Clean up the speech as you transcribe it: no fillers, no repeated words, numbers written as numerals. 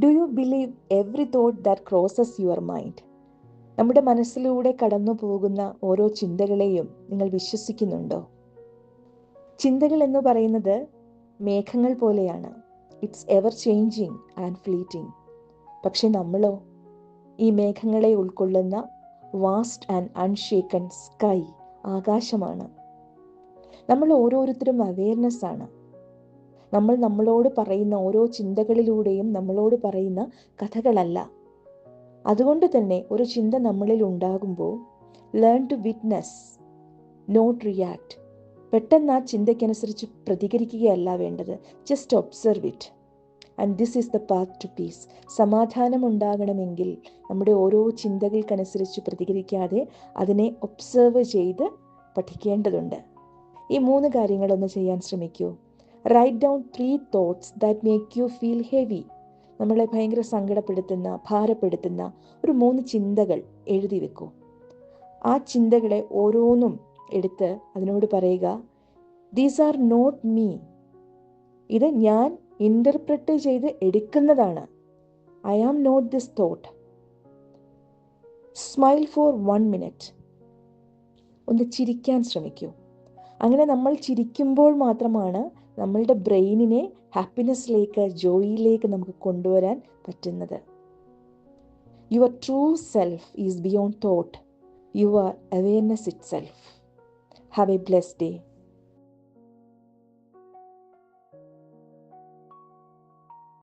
Do you believe every thought that crosses your mind? നമ്മുടെ മനസ്സിലൂടെ കടന്നു പോകുന്ന ഓരോ ചിന്തകളെയും നിങ്ങൾ വിശ്വസിക്കുന്നുണ്ടോ? ചിന്തകൾ എന്ന് പറയുന്നത് മേഘങ്ങൾ പോലെയാണ്. It's ever changing and fleeting. പക്ഷെ നമ്മളോ? ഈ മേഘങ്ങളെ ഉൾക്കൊള്ളുന്ന വാസ്റ്റ് ആൻഡ് അൺഷേക്കൺ സ്കൈ, ആകാശമാണ്. നമ്മൾ ഓരോരുത്തരും അവെയർനെസ് ആണ്. നമ്മൾ നമ്മളോട് പറയുന്ന ഓരോ ചിന്തകളിലൂടെയും നമ്മളോട് പറയുന്ന കഥകളല്ല. അതുകൊണ്ട് തന്നെ ഒരു ചിന്ത നമ്മളിൽ ഉണ്ടാകുമ്പോൾ learn to witness, not react. പെട്ടെന്ന് ആ ചിന്തയ്ക്കനുസരിച്ച് പ്രതികരിക്കുകയല്ല വേണ്ടത്. Just observe it. And this is the path to peace. സമാധാനം ഉണ്ടാകണമെങ്കിൽ നമ്മുടെ ഓരോ ചിന്തകൾക്കനുസരിച്ച് പ്രതികരിക്കാതെ അതിനെ ഒബ്സർവ് ചെയ്ത് പഠിക്കേണ്ടതുണ്ട്. ഈ 3 കാര്യങ്ങളൊന്ന് ചെയ്യാൻ ശ്രമിക്കൂ. Write down 3 thoughts that make you feel heavy. നമ്മളെ ഭയങ്കര സങ്കടപ്പെടുത്തുന്ന, ഭാരപ്പെടുത്തുന്ന ഒരു 3 ചിന്തകൾ എഴുതി വെക്കൂ. ആ ചിന്തകളെ ഓരോന്നും എടുത്ത് അതിനോട് പറയുക, ദീസ് ആർ നോട്ട് മീ. ഇത് ഞാൻ ഇൻ്റർപ്രറ്റ് ചെയ്ത് എടുക്കുന്നതാണ്. I am not this thought. Smile for 1 minute. ഒന്ന് ചിരിക്കാൻ ശ്രമിക്കൂ. അങ്ങനെ നമ്മൾ ചിരിക്കുമ്പോൾ മാത്രമാണ് നമ്മളുടെ ബ്രെയിനിനെ ഹാപ്പിനെസ്സിലേക്ക്, ജോയിയിലേക്ക് നമുക്ക് കൊണ്ടുവരാൻ പറ്റുന്നത്. Your true self is beyond thought. You are awareness it self. Have A blessed day.